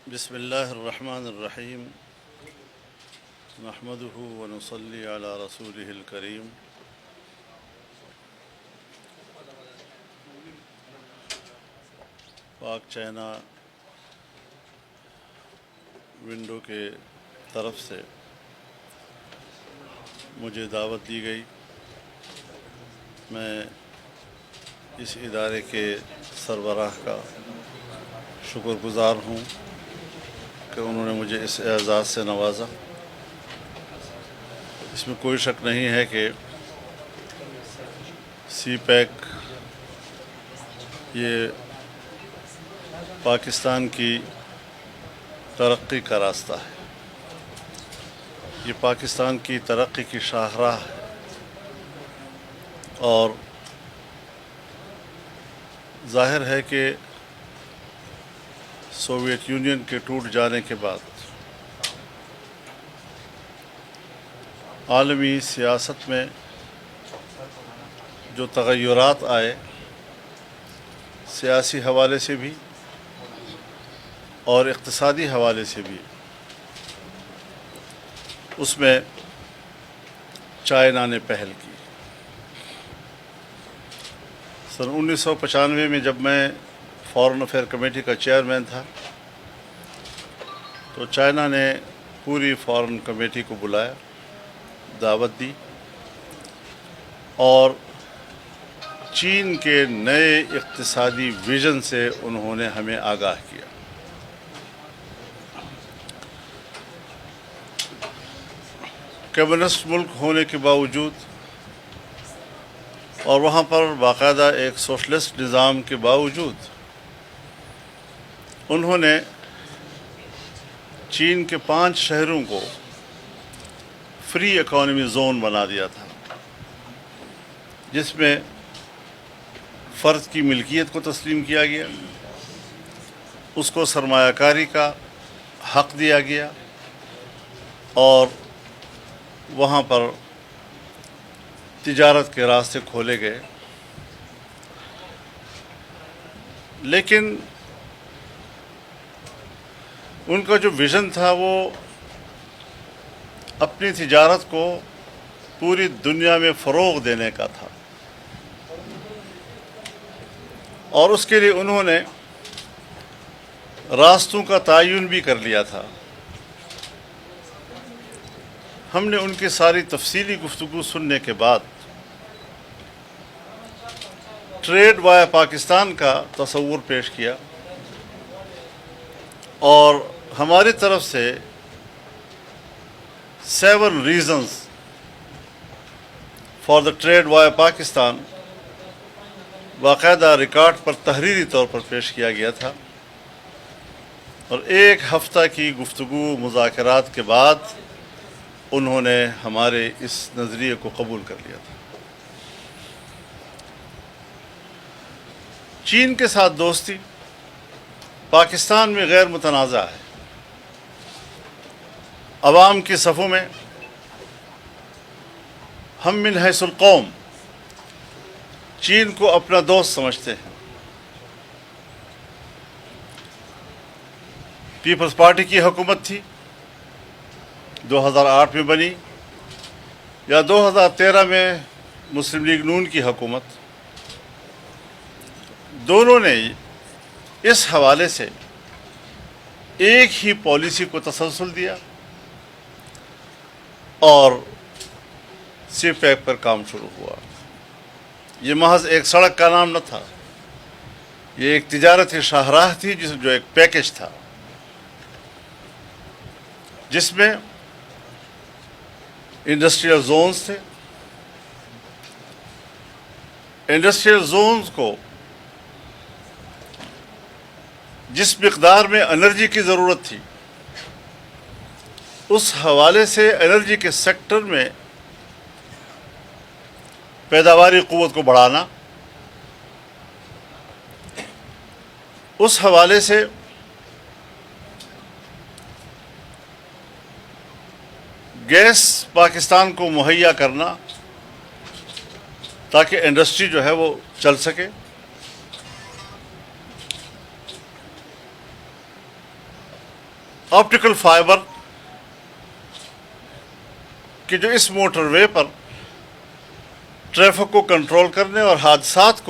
بسم اللہ الرحمن الرحیم نحمده ونصلی علی رسولہ الکریم پاک چائنا ونڈو کے طرف سے مجھے دعوت دی گئی۔ میں اس ادارے کے سربراہ کا شکر گزار ہوں کہ انہوں نے مجھے اس اعزاز سے نوازا۔ اس میں کوئی شک نہیں ہے کہ سی پیک یہ پاکستان کی ترقی کا راستہ ہے، یہ پاکستان کی ترقی کی شاہراہ ہے، اور ظاہر ہے کہ سوویت یونین کے ٹوٹ جانے کے بعد عالمی سیاست میں جو تغیرات آئے، سیاسی حوالے سے بھی اور اقتصادی حوالے سے بھی، اس میں چائنا نے پہل کی۔ سن 1995 میں جب میں فارن افیئر کمیٹی کا چیئرمین تھا تو چائنا نے پوری فارن کمیٹی کو بلایا، دعوت دی، اور چین کے نئے اقتصادی ویژن سے انہوں نے ہمیں آگاہ کیا۔ کمیونسٹ ملک ہونے کے باوجود اور وہاں پر باقاعدہ ایک سوشلسٹ نظام کے باوجود انہوں نے چین کے 5 شہروں کو فری اکانومی زون بنا دیا تھا، جس میں فرد کی ملکیت کو تسلیم کیا گیا، اس کو سرمایہ کاری کا حق دیا گیا، اور وہاں پر تجارت کے راستے کھولے گئے۔ لیکن ان کا جو ویژن تھا وہ اپنی تجارت کو پوری دنیا میں فروغ دینے کا تھا، اور اس کے لیے انہوں نے راستوں کا تعین بھی کر لیا تھا۔ ہم نے ان کی ساری تفصیلی گفتگو سننے کے بعد ٹریڈ وایا پاکستان کا تصور پیش کیا، اور ہماری طرف سے 7 reasons for the trade via Pakistan باقاعدہ ریکارڈ پر تحریری طور پر پیش کیا گیا تھا، اور 1 ہفتہ کی گفتگو مذاکرات کے بعد انہوں نے ہمارے اس نظریے کو قبول کر لیا تھا۔ چین کے ساتھ دوستی پاکستان میں غیر متنازع ہے۔ عوام کی صفوں میں ہم من حیث القوم چین کو اپنا دوست سمجھتے ہیں۔ پیپلز پارٹی کی حکومت تھی، 2008 میں بنی، یا 2013 میں مسلم لیگ نون کی حکومت، دونوں نے اس حوالے سے ایک ہی پالیسی کو تسلسل دیا اور سی پیک پر کام شروع ہوا۔ یہ محض ایک سڑک کا نام نہ تھا، یہ ایک تجارتی شاہراہ تھی جو ایک پیکج تھا، جس میں انڈسٹریل زونز تھے۔ انڈسٹریل زونز کو جس مقدار میں انرجی کی ضرورت تھی، اس حوالے سے انرجی کے سیکٹر میں پیداواری قوت کو بڑھانا، اس حوالے سے گیس پاکستان کو مہیا کرنا تاکہ انڈسٹری جو ہے وہ چل سکے، آپٹیکل فائبر کہ جو اس موٹر وے پر ٹریفک کو کنٹرول کرنے اور حادثات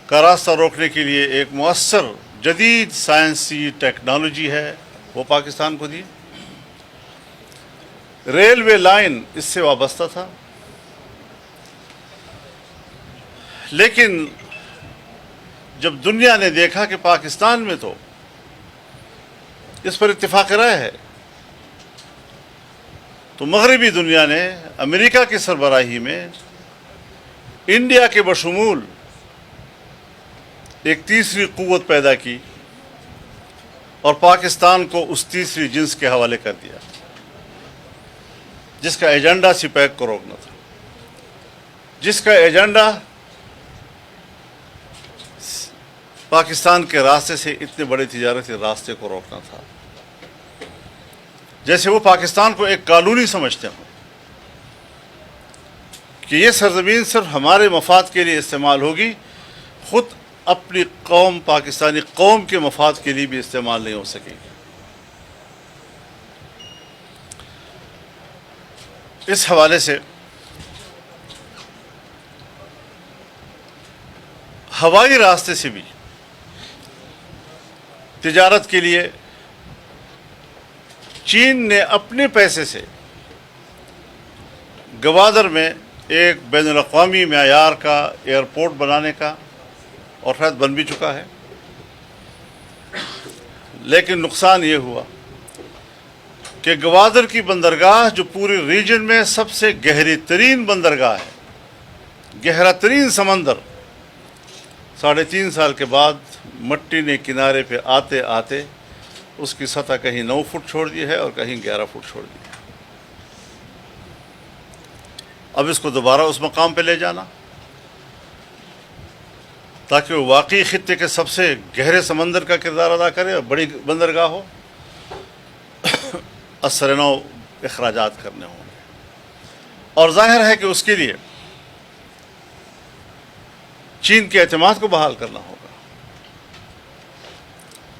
کا راستہ روکنے کے لیے ایک مؤثر جدید سائنسی ٹیکنالوجی ہے، وہ پاکستان کو دی۔ ریلوے لائن اس سے وابستہ تھا، لیکن جب دنیا نے دیکھا کہ پاکستان میں تو اس پر اتفاق رائے ہے، تو مغربی دنیا نے امریکہ کی سربراہی میں انڈیا کے بشمول ایک تیسری قوت پیدا کی اور پاکستان کو اس تیسری جنس کے حوالے کر دیا، جس کا ایجنڈا سپیک کو روکنا تھا، جس کا ایجنڈا پاکستان کے راستے سے اتنے بڑے تجارتی راستے کو روکنا تھا، جیسے وہ پاکستان کو ایک کالونی سمجھتے ہوں کہ یہ سرزمین صرف ہمارے مفاد کے لیے استعمال ہوگی، خود اپنی قوم پاکستانی قوم کے مفاد کے لیے بھی استعمال نہیں ہو سکے گی۔ اس حوالے سے ہوائی راستے سے بھی تجارت کے لیے چین نے اپنے پیسے سے گوادر میں ایک بین الاقوامی معیار کا ایئرپورٹ بنانے کا، اور شاید بن بھی چکا ہے، لیکن نقصان یہ ہوا کہ گوادر کی بندرگاہ جو پوری ریجن میں سب سے گہری ترین بندرگاہ ہے، گہرا ترین سمندر، 3.5 سال کے بعد مٹی نے کنارے پہ آتے آتے اس کی سطح کہیں 9 فٹ چھوڑ دی ہے اور کہیں 11 فٹ چھوڑ دی ہے۔ اب اس کو دوبارہ اس مقام پہ لے جانا تاکہ وہ واقعی خطے کے سب سے گہرے سمندر کا کردار ادا کرے اور بڑی بندرگاہ ہو، اثر نو اخراجات کرنے ہوں گے، اور ظاہر ہے کہ اس کے لیے چین کے اعتماد کو بحال کرنا ہوگا۔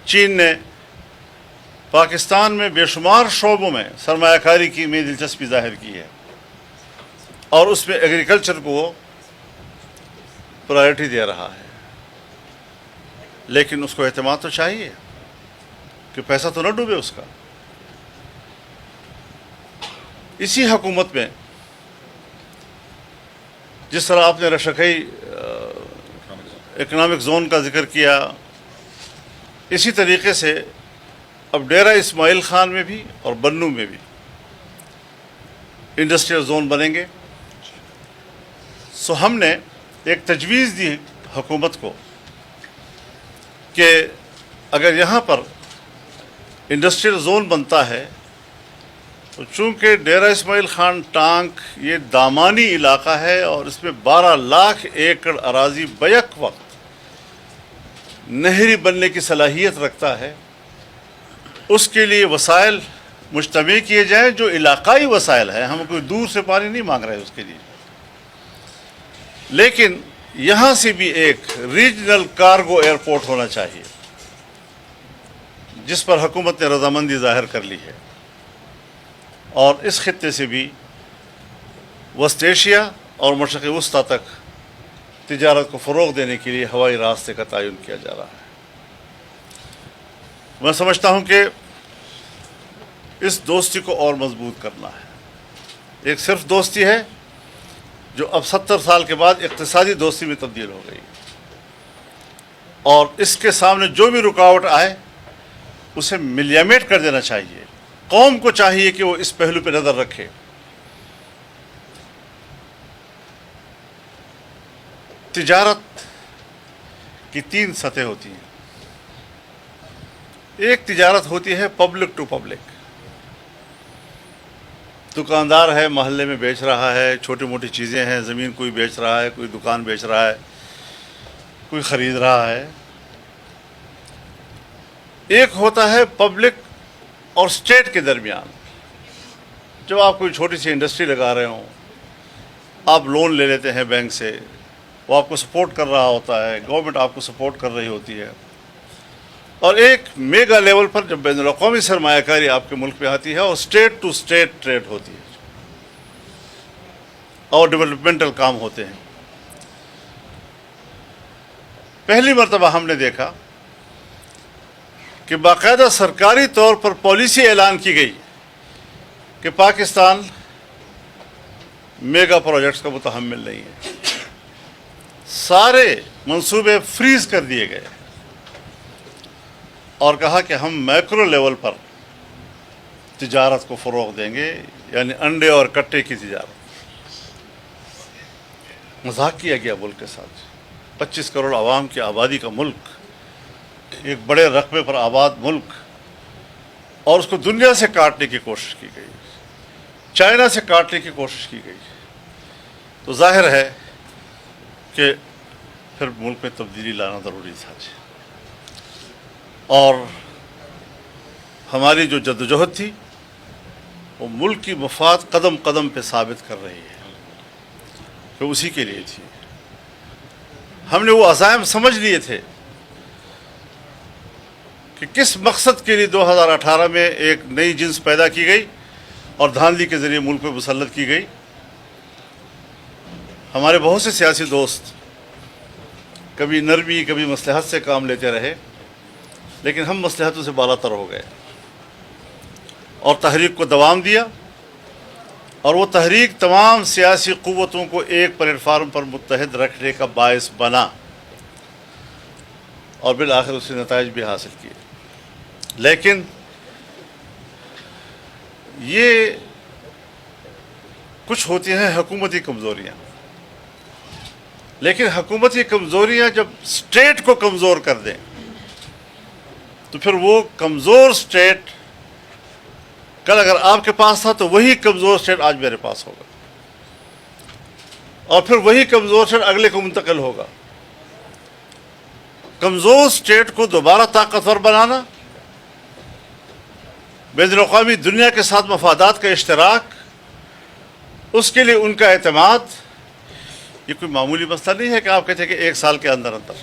چین نے پاکستان میں بے شمار شعبوں میں سرمایہ کاری کی میں دلچسپی ظاہر کی ہے، اور اس میں ایگریکلچر کو وہ پرائرٹی دے رہا ہے، لیکن اس کو اعتماد تو چاہیے کہ پیسہ تو نہ ڈوبے اس کا۔ اسی حکومت میں جس طرح آپ نے رشکئی اکنامک زون کا ذکر کیا، اسی طریقے سے اب ڈیرہ اسماعیل خان میں بھی اور بنو میں بھی انڈسٹریل زون بنیں گے۔ سو ہم نے ایک تجویز دی حکومت کو کہ اگر یہاں پر انڈسٹریل زون بنتا ہے تو چونکہ ڈیرہ اسماعیل خان ٹانک یہ دامانی علاقہ ہے اور اس میں 12 لاکھ ایکڑ اراضی بیک وقت نہری بننے کی صلاحیت رکھتا ہے، اس کے لیے وسائل مجتمع کیے جائیں جو علاقائی وسائل ہیں، ہم کوئی دور سے پانی نہیں مانگ رہے اس کے لیے، لیکن یہاں سے بھی ایک ریجنل کارگو ایئرپورٹ ہونا چاہیے، جس پر حکومت نے رضامندی ظاہر کر لی ہے، اور اس خطے سے بھی وسط ایشیا اور مشرق وسطیٰ تک تجارت کو فروغ دینے کے لیے ہوائی راستے کا تعین کیا جا رہا ہے۔ میں سمجھتا ہوں کہ اس دوستی کو اور مضبوط کرنا ہے۔ ایک صرف دوستی ہے جو اب 70 سال کے بعد اقتصادی دوستی میں تبدیل ہو گئی، اور اس کے سامنے جو بھی رکاوٹ آئے اسے ملیمیٹ کر دینا چاہیے۔ قوم کو چاہیے کہ وہ اس پہلو پہ نظر رکھے۔ تجارت کی 3 سطح ہوتی ہیں۔ ایک تجارت ہوتی ہے پبلک ٹو پبلک، دکاندار ہے محلے میں بیچ رہا ہے، چھوٹی موٹی چیزیں ہیں، زمین کوئی بیچ رہا ہے، کوئی دکان بیچ رہا ہے، کوئی خرید رہا ہے۔ ایک ہوتا ہے پبلک اور اسٹیٹ کے درمیان، جب آپ کوئی چھوٹی سی انڈسٹری لگا رہے ہوں، آپ لون لے لیتے ہیں بینک سے، وہ آپ کو سپورٹ کر رہا ہوتا ہے، گورنمنٹ آپ کو سپورٹ کر رہی ہوتی ہے، اور ایک میگا لیول پر جب بین الاقوامی سرمایہ کاری آپ کے ملک میں آتی ہے اور اسٹیٹ ٹو اسٹیٹ ٹریڈ ہوتی ہے اور ڈیولپمنٹل کام ہوتے ہیں. پہلی مرتبہ ہم نے دیکھا کہ باقاعدہ سرکاری طور پر پالیسی اعلان کی گئی کہ پاکستان میگا پروجیکٹس کا متحمل نہیں ہے. سارے منصوبے فریز کر دیے گئے اور کہا کہ ہم میکرو لیول پر تجارت کو فروغ دیں گے، یعنی انڈے اور کٹے کی تجارت. مذاق کیا گیا ملک کے ساتھ. 25 کروڑ عوام کی آبادی کا ملک، ایک بڑے رقبے پر آباد ملک، اور اس کو دنیا سے کاٹنے کی کوشش کی گئی، چائنا سے کاٹنے کی کوشش کی گئی. تو ظاہر ہے کہ پھر ملک میں تبدیلی لانا ضروری تھا. اور ہماری جو جدوجہد تھی وہ ملک کی مفاد قدم قدم پہ ثابت کر رہی ہے کہ اسی کے لیے تھی. ہم نے وہ عزائم سمجھ لیے تھے کہ کس مقصد کے لیے 2018 میں ایک نئی جنس پیدا کی گئی اور دھاندلی کے ذریعے ملک پہ مسلط کی گئی. ہمارے بہت سے سیاسی دوست کبھی نرمی کبھی مصلحت سے کام لیتے رہے، لیکن ہم مصلحتوں سے بالا تر ہو گئے اور تحریک کو دوام دیا، اور وہ تحریک تمام سیاسی قوتوں کو ایک پلیٹ فارم پر متحد رکھنے کا باعث بنا، اور بالآخر اس سے نتائج بھی حاصل کیے. لیکن یہ کچھ ہوتی ہیں حکومتی کمزوریاں، لیکن حکومتی کمزوریاں جب اسٹیٹ کو کمزور کر دیں تو پھر وہ کمزور اسٹیٹ کل اگر آپ کے پاس تھا تو وہی کمزور اسٹیٹ آج میرے پاس ہوگا، اور پھر وہی کمزور اسٹیٹ اگلے کو منتقل ہوگا. کمزور اسٹیٹ کو دوبارہ طاقتور بنانا، بین الاقوامی دنیا کے ساتھ مفادات کا اشتراک، اس کے لیے ان کا اعتماد، یہ کوئی معمولی مسئلہ نہیں ہے کہ آپ کہتے ہیں کہ 1 سال کے اندر اندر.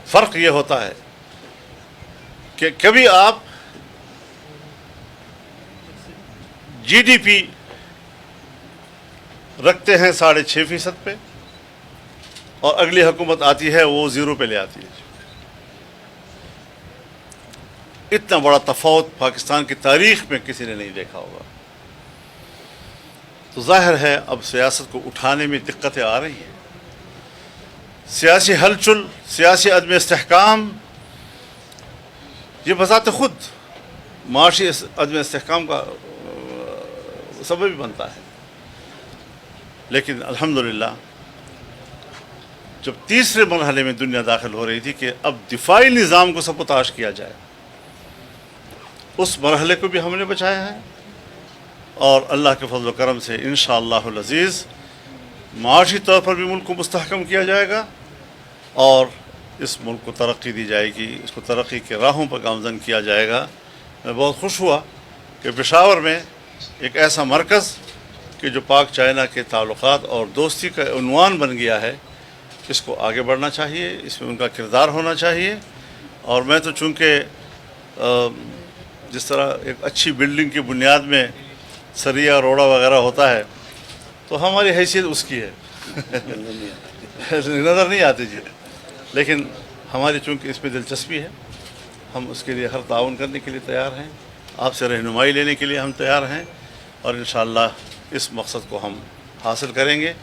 فرق یہ ہوتا ہے کہ کبھی آپ جی ڈی پی رکھتے ہیں 6.5% پہ، اور اگلی حکومت آتی ہے وہ 0 پہ لے آتی ہے. اتنا بڑا تفاوت پاکستان کی تاریخ میں کسی نے نہیں دیکھا ہوگا. تو ظاہر ہے اب سیاست کو اٹھانے میں دقتیں آ رہی ہیں. سیاسی ہلچل، سیاسی عدم استحکام، یہ بذات خود معاشی عدم استحکام کا سبب بھی بنتا ہے. لیکن الحمدللہ جب تیسرے مرحلے میں دنیا داخل ہو رہی تھی کہ اب دفاعی نظام کو سبوتاش کیا جائے، اس مرحلے کو بھی ہم نے بچایا ہے، اور اللہ کے فضل و کرم سے انشاءاللہ العزیز معاشی طور پر بھی ملک کو مستحکم کیا جائے گا، اور اس ملک کو ترقی دی جائے گی، اس کو ترقی کے راہوں پر گامزن کیا جائے گا. میں بہت خوش ہوا کہ پشاور میں ایک ایسا مرکز کہ جو پاک چائنا کے تعلقات اور دوستی کا عنوان بن گیا ہے، اس کو آگے بڑھنا چاہیے، اس میں ان کا کردار ہونا چاہیے. اور میں تو چونکہ جس طرح ایک اچھی بلڈنگ کی بنیاد میں سریا روڑا وغیرہ ہوتا ہے، تو ہماری حیثیت اس کی ہے نظر نہیں آتی جی، لیکن ہماری چونکہ اس میں دلچسپی ہے، ہم اس کے لیے ہر تعاون کرنے کے لیے تیار ہیں، آپ سے رہنمائی لینے کے لیے ہم تیار ہیں، اور انشاءاللہ اس مقصد کو ہم حاصل کریں گے،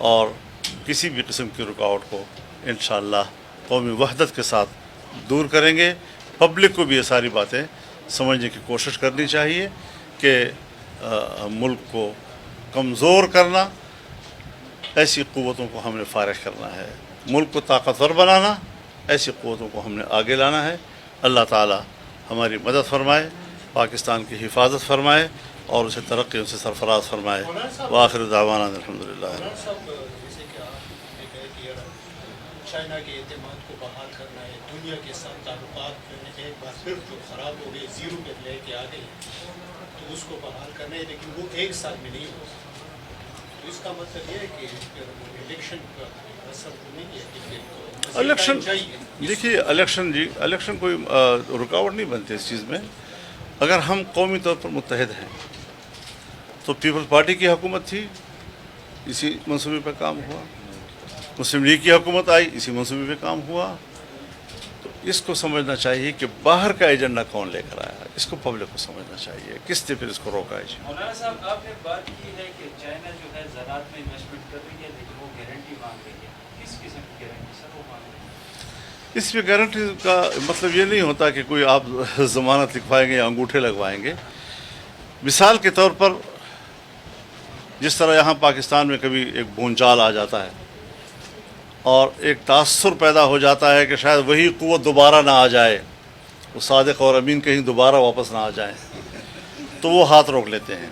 اور کسی بھی قسم کی رکاوٹ کو انشاءاللہ قومی وحدت کے ساتھ دور کریں گے. پبلک کو بھی یہ ساری باتیں سمجھنے کی کوشش کرنی چاہیے کہ ملک کو کمزور کرنا، ایسی قوتوں کو ہم نے فارغ کرنا ہے، ملک کو طاقتور بنانا، ایسی قوتوں کو ہم نے آگے لانا ہے. اللہ تعالی ہماری مدد فرمائے، پاکستان کی حفاظت فرمائے، اور اسے ترقیوں سے سرفراز فرمائے. وآخر دعوانا الحمدللہ. چائنا کے اعتماد کو بحال کرنا ہے، دنیا کے ساتھ تعلقات میں ایک بار پھر جو خراب ہو گئے 0 پہ لے کے آ گئی، تو اس کو بحال کرنا ہے، لیکن وہ 1 سال میں نہیں ہو سکتا. تو اس کا مطلب یہ ہے کہ الیکشن کا اثر نہیں ہے کہ الیکشن چاہیے دیکھیے الیکشن کوئی رکاوٹ نہیں بنتی اس چیز میں. اگر ہم قومی طور پر متحد ہیں تو پیپلز پارٹی کی حکومت تھی, اسی منصوبے پہ کام ہوا. مسلم لیگ کی حکومت آئی, اسی منصوبے پہ کام ہوا. تو اس کو سمجھنا چاہیے کہ باہر کا ایجنڈا کون لے کر آیا, اس کو پبلک کو سمجھنا چاہیے کس نے پھر اس کو روکا ہے. مولانا صاحب آپ نے بات کی ہے کہ چائنا جو ہے زراعت میں انویسٹمنٹ کر رہی ہے لیکن وہ گارنٹی مانگ رہی ہے. کس قسم کی گارنٹی سر وہ مانگ رہی ہے؟ اس میں گارنٹی کا مطلب یہ نہیں ہوتا کہ کوئی آپ ضمانت لکھوائیں گے یا انگوٹھے لگوائیں گے. مثال کے طور پر جس طرح یہاں پاکستان میں کبھی ایک بھونچال آ جاتا ہے اور ایک تاثر پیدا ہو جاتا ہے کہ شاید وہی قوت دوبارہ نہ آ جائے, وہ صادق اور امین کہیں دوبارہ واپس نہ آ جائیں, تو وہ ہاتھ روک لیتے ہیں.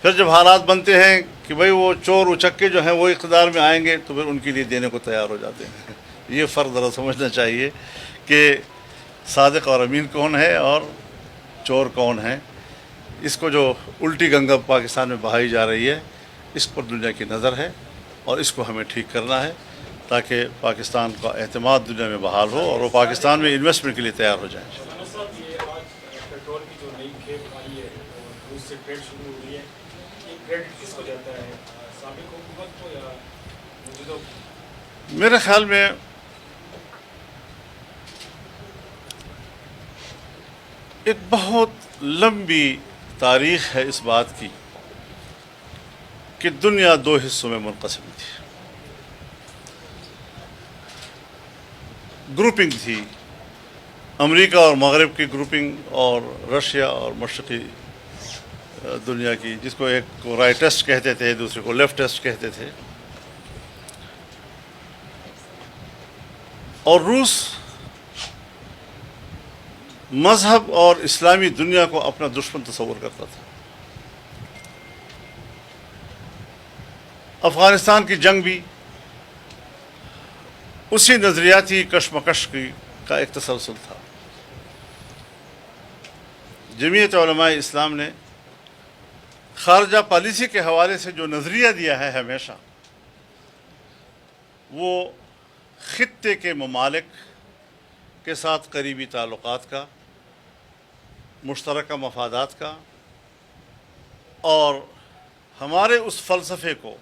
پھر جب حالات بنتے ہیں کہ بھئی وہ چور اچکے جو ہیں وہ اقتدار میں آئیں گے تو پھر ان کے لیے دینے کو تیار ہو جاتے ہیں. یہ فرق ذرا سمجھنا چاہیے کہ صادق اور امین کون ہے اور چور کون ہے. اس کو جو الٹی گنگا پاکستان میں بہائی جا رہی ہے, اس پر دنیا کی نظر ہے اور اس کو ہمیں ٹھیک کرنا ہے تاکہ پاکستان کا اعتماد دنیا میں بحال ہو اور وہ پاکستان میں انویسٹمنٹ کے لیے تیار ہو جائیں. مولانا صاحب یہ آج پیٹرول کی جو نئی کھیپ آئی ہے روس سے ٹریڈ شروع ہو رہی ہے, یہ کریڈٹ کس کو جاتا ہے, سابق حکومت کو یا موجودہ حکومت؟ میرے خیال میں ایک بہت لمبی تاریخ ہے اس بات کی کہ دنیا دو حصوں میں منقسم تھی. گروپنگ تھی, امریکہ اور مغرب کی گروپنگ اور رشیا اور مشرقی دنیا کی, جس کو ایک کو رائٹسٹ کہتے تھے دوسرے کو لیفٹسٹ کہتے تھے. اور روس مذہب اور اسلامی دنیا کو اپنا دشمن تصور کرتا تھا. افغانستان کی جنگ بھی اسی نظریاتی کشمکش کا ایک تسلسل تھا. جمعیت علماء اسلام نے خارجہ پالیسی کے حوالے سے جو نظریہ دیا ہے ہمیشہ, وہ خطے کے ممالک کے ساتھ قریبی تعلقات کا, مشترکہ مفادات کا, اور ہمارے اس فلسفے کو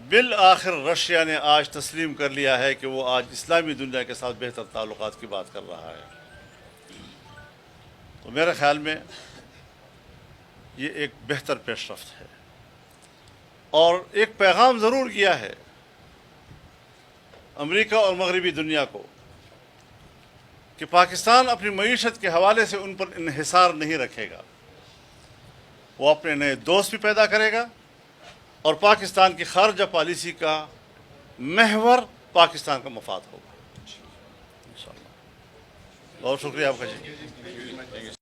بالآخر رشیا نے آج تسلیم کر لیا ہے کہ وہ آج اسلامی دنیا کے ساتھ بہتر تعلقات کی بات کر رہا ہے. تو میرے خیال میں یہ ایک بہتر پیش رفت ہے اور ایک پیغام ضرور کیا ہے امریکہ اور مغربی دنیا کو کہ پاکستان اپنی معیشت کے حوالے سے ان پر انحصار نہیں رکھے گا. وہ اپنے نئے دوست بھی پیدا کرے گا اور پاکستان کی خارجہ پالیسی کا محور پاکستان کا مفاد ہوگا. انشاءاللہ. بہت شکریہ آپ کا. جی.